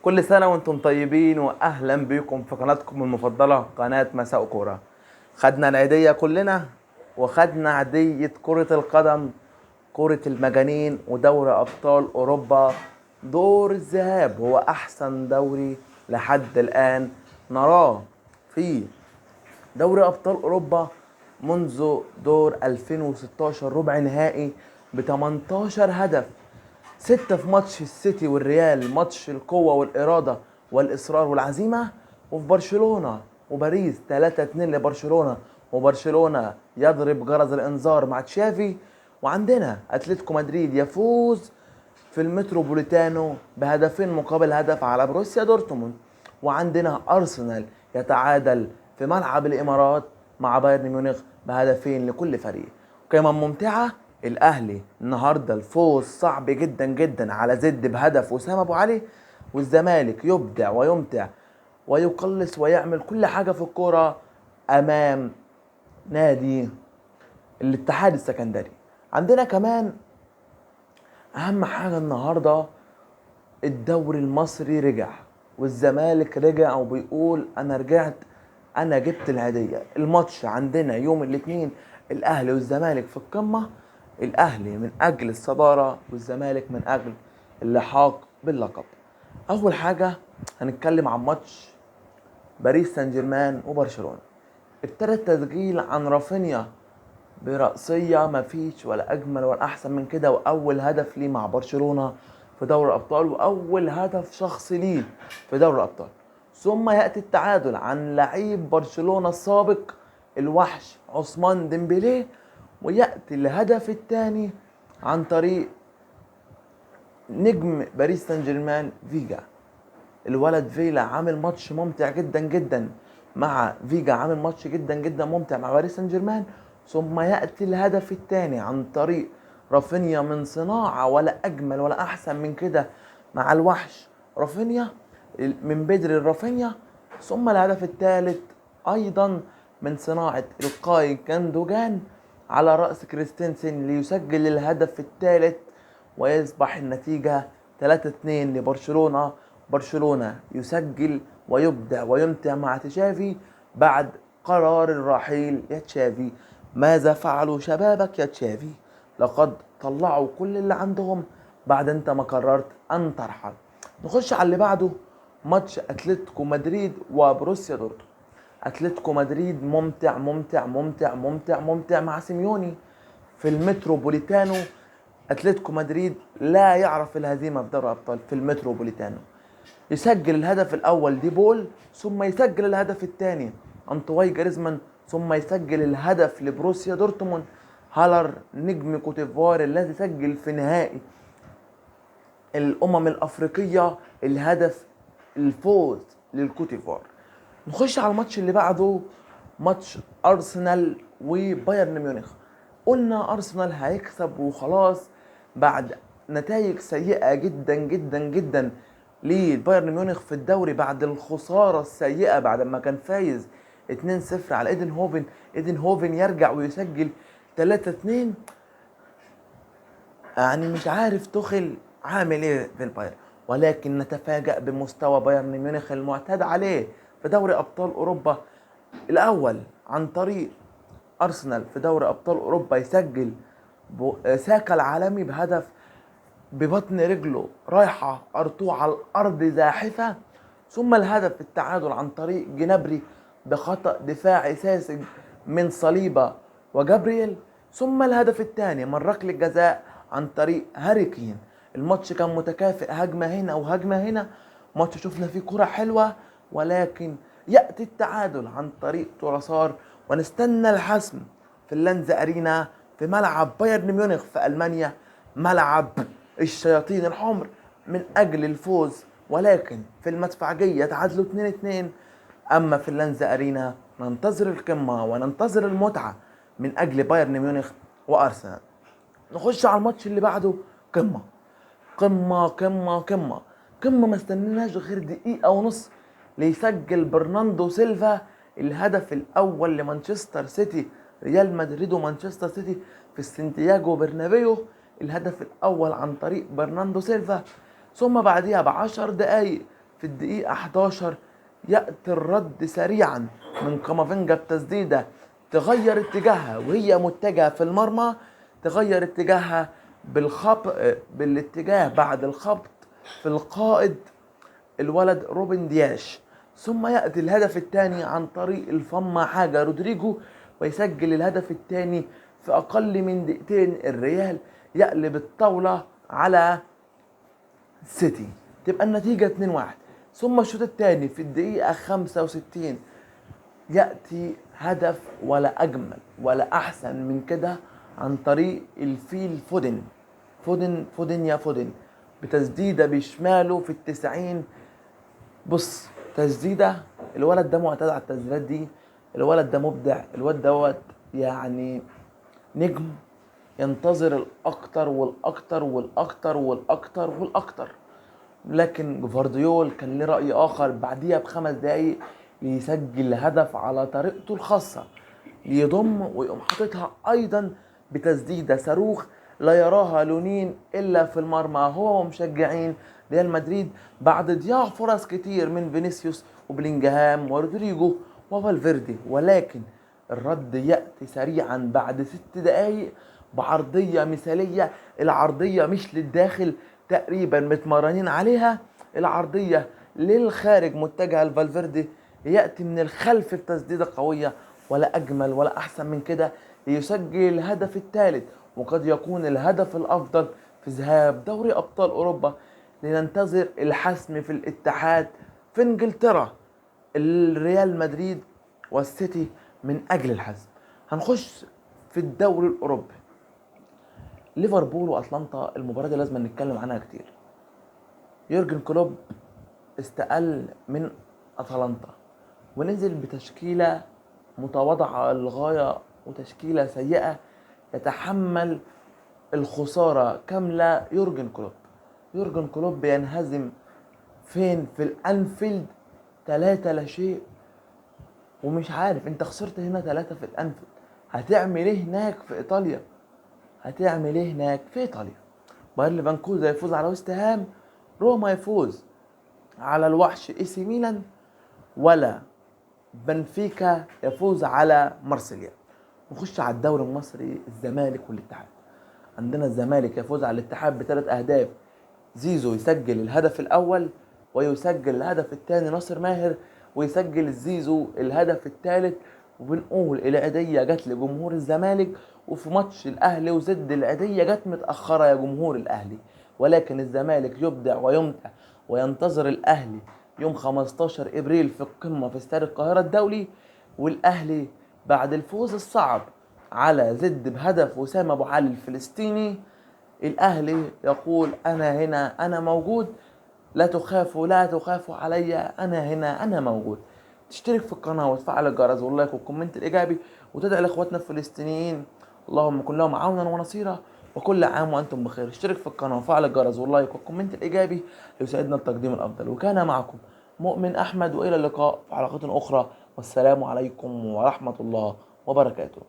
كل سنة وانتم طيبين واهلا بكم في قناتكم المفضلة قناة مساء كورة. خدنا العيدية كلنا وخدنا عيدية كرة القدم، كرة المجانين ودوري ابطال اوروبا. دور الذهاب هو احسن دوري لحد الان نراه في دوري ابطال اوروبا منذ دور 2016 ربع نهائي ب 18 هدف، 6 في ماتش السيتي والريال، ماتش القوة والإرادة والإصرار والعزيمة. وفي برشلونة وباريس 3-2 لبرشلونة، وبرشلونة يضرب جرس الإنذار مع تشافي. وعندنا أتلتيكو مدريد يفوز في المتروبوليتانو بهدفين مقابل هدف على بروسيا دورتموند. وعندنا أرسنال يتعادل في ملعب الإمارات مع بايرن ميونخ بهدفين لكل فريق. قمة ممتعة. الأهلي النهاردة الفوز صعب جدا جدا على زد بهدف وسام أبو علي، والزمالك يبدع ويمتع ويقلص ويعمل كل حاجة في الكورة أمام نادي الاتحاد السكندري. عندنا كمان أهم حاجة النهاردة، الدوري المصري رجع والزمالك رجع وبيقول انا رجعت، انا جبت الهدية. الماتش عندنا يوم الاثنين، الاهلي والزمالك في القمة، الاهلي من اجل الصدارة والزمالك من اجل اللحاق باللقب. اول حاجة هنتكلم عن ماتش باريس سان جيرمان وبرشلونة. ابتدى التسجيل عن رافينيا برأسية مفيش ولا أجمل ولا أحسن من كده، وأول هدف ليه مع برشلونة في دوري الأبطال، وأول هدف شخصي ليه في دوري الأبطال. ثم يأتي التعادل عن لعيب برشلونة السابق الوحش عثمان ديمبلي، ويأتي الهدف الثاني عن طريق نجم باريس سان جيرمان فيجا. الولد فيلا عامل ماتش ممتع جدا جدا مع فيجا، عامل ماتش جدا جدا ممتع مع باريس سان جيرمان. ثم يأتي الهدف الثاني عن طريق رافينيا من صناعة ولا أجمل ولا أحسن من كده مع الوحش رافينيا، من بدري رافينيا. ثم الهدف الثالث أيضا من صناعة إلقاي كاندوجان على رأس كريستنسن ليسجل الهدف الثالث، ويصبح النتيجة 3-2 لبرشلونة. برشلونة يسجل ويبدع ويمتع مع تشافي بعد قرار الرحيل. يا تشافي ماذا فعلوا شبابك يا تشافي؟ لقد طلعوا كل اللي عندهم بعد انت ما قررت ان ترحل. نخش على اللي بعده، ماتش اتلتيكو مدريد وبروسيا دورتموند. اتلتيكو مدريد ممتع ممتع ممتع ممتع ممتع مع سيميوني في المتروبوليتانو. اتلتيكو مدريد لا يعرف الهزيمة في دوري الابطال في المتروبوليتانو. يسجل الهدف الاول دي بول، ثم يسجل الهدف الثاني انطواي جريزمان، ثم يسجل الهدف لبروسيا دورتموند هالر نجم كوتيفوار الذي سجل في نهائي الامم الافريقيه الهدف الفوز للكوتيفوار. نخش على الماتش اللي بعده، ماتش ارسنال وبايرن ميونخ. قلنا ارسنال هيكسب وخلاص بعد نتائج سيئة جدا جدا جدا لبايرن ميونخ في الدوري، بعد الخسارة السيئة بعد ما كان فايز 2-0 على ايدن هوفن. ايدن هوفن يرجع ويسجل 3-2. يعني مش عارف توخيل عامل ايه في البايرن، ولكن نتفاجأ بمستوى بايرن ميونخ المعتاد عليه في دوري ابطال اوروبا. الاول عن طريق ارسنال في دوري ابطال اوروبا يسجل ساكا العالمي بهدف ببطن رجله رايحه ارتو على الارض زاحفه. ثم الهدف التعادل عن طريق جنابري بخطأ دفاعي ساذج من صليبة وجابرييل. ثم الهدف الثاني من ركله الجزاء عن طريق هاري كين. الماتش كان متكافئ، هجمة هنا وهجمة هنا، ماتش شفنا فيه كرة حلوة، ولكن يأتي التعادل عن طريق توراسار ونستنى الحسم في اللانز أرينا في ملعب بايرن ميونخ في ألمانيا، ملعب الشياطين الحمر، من أجل الفوز. ولكن في المدفعجية تعادلوا 2-2. أما في اللانز أرينا ننتظر القمة وننتظر المتعة من أجل بايرن ميونخ وأرسنال. نخش على الماتش اللي بعده، قمة قمة قمة قمة قمة. ما استنيناش غير دقيقة ونص ليسجل برناندو سيلفا الهدف الأول لمانشستر سيتي، ريال مدريد ومانشستر سيتي في السانتياغو برنابيو. الهدف الأول عن طريق برناندو سيلفا. ثم بعدها ب10 دقايق في في الدقيقة 11 يأتي الرد سريعا من كامافينجا بتسديدة تغير اتجاهها وهي متجهة في المرمى، تغير اتجاهها بالاتجاه بعد الخبط في القائد الولد روبن دياش. ثم يأتي الهدف الثاني عن طريق الفما حاجة رودريجو ويسجل الهدف الثاني في أقل من دقيقتين. الريال يقلب الطاولة على سيتي، تبقى النتيجة 2-1. ثم الشوط الثاني في الدقيقة 65 يأتي هدف ولا أجمل ولا أحسن من كده عن طريق الفيل فودن بتسديدة بشماله في 90. بص تسديدة، الولد ده معتاد على التسديدات دي، الولد ده مبدع، الولد دوت يعني نجم ينتظر الأكتر والأكتر والأكتر والأكتر والأكتر. لكن جفارديول كان له رأي آخر، بعديها ب5 دقايق يسجل هدف على طريقته الخاصة، يضم ويقوم حاططها أيضا بتسديدة صاروخ لا يراها لونين إلا في المرمى هو ومشجعين ريال مدريد، بعد ضياع فرص كتير من فينيسيوس وبلينجهام ورودريجو وفالفيردي. ولكن الرد يأتي سريعا بعد 6 دقايق بعرضية مثالية، العرضية مش للداخل تقريبا متمرنين عليها، العرضية للخارج متجهة لفالفيردي، يأتي من الخلف بتسديدة قوية ولا أجمل ولا أحسن من كده ليسجل الهدف الثالث، وقد يكون الهدف الأفضل في ذهاب دوري أبطال أوروبا. لننتظر الحسم في الاتحاد في إنجلترا، الريال مدريد والسيتي من أجل الحسم. هنخش في الدوري الأوروبي، ليفربول وأتلانتا، المباراة دي لازم نتكلم عنها كتير. يورجن كلوب استقل من أتلانتا ونزل بتشكيلة متواضعة للغاية وتشكيلة سيئة يتحمل الخسارة كاملة. يورجن كلوب بينهزم فين؟ في الأنفيلد 3-0. ومش عارف انت خسرت هنا 3 في الأنفيلد، هتعمل ايه هناك في إيطاليا؟ باير ليفركوزن يفوز على ويست هام، روما يفوز على الوحش اي سي ميلان، ولا بنفيكا يفوز على مارسيليا. نخش على الدوري المصري، الزمالك والاتحاد. عندنا الزمالك يفوز على الاتحاد ب3 أهداف، زيزو يسجل الهدف الأول ويسجل الهدف الثاني ناصر ماهر، ويسجل زيزو الهدف الثالث. وبنقول العيدية جت لجمهور الزمالك، وفي ماتش الأهلي وزد العيدية جت متأخرة يا جمهور الأهلي، ولكن الزمالك يبدع ويمتع وينتظر الأهلي يوم 15 إبريل في القمة في استاد القاهرة الدولي. والأهلي بعد الفوز الصعب على زد بهدف وسام أبو علي الفلسطيني، الأهلي يقول أنا هنا، أنا موجود، لا تخافوا عليا، أنا هنا، أنا موجود. تشترك في القناة وتفعل الجرس واللايك والكومنت الإيجابي، وتدعي لإخواتنا الفلسطينيين اللهم كن لهم عونا ونصيرا، وكل عام وأنتم بخير. اشترك في القناة وفعل الجرس واللايك والكومنت الإيجابي يساعدنا التقديم الأفضل. وكان معكم مؤمن أحمد، وإلى اللقاء في حلقات أخرى، والسلام عليكم ورحمة الله وبركاته.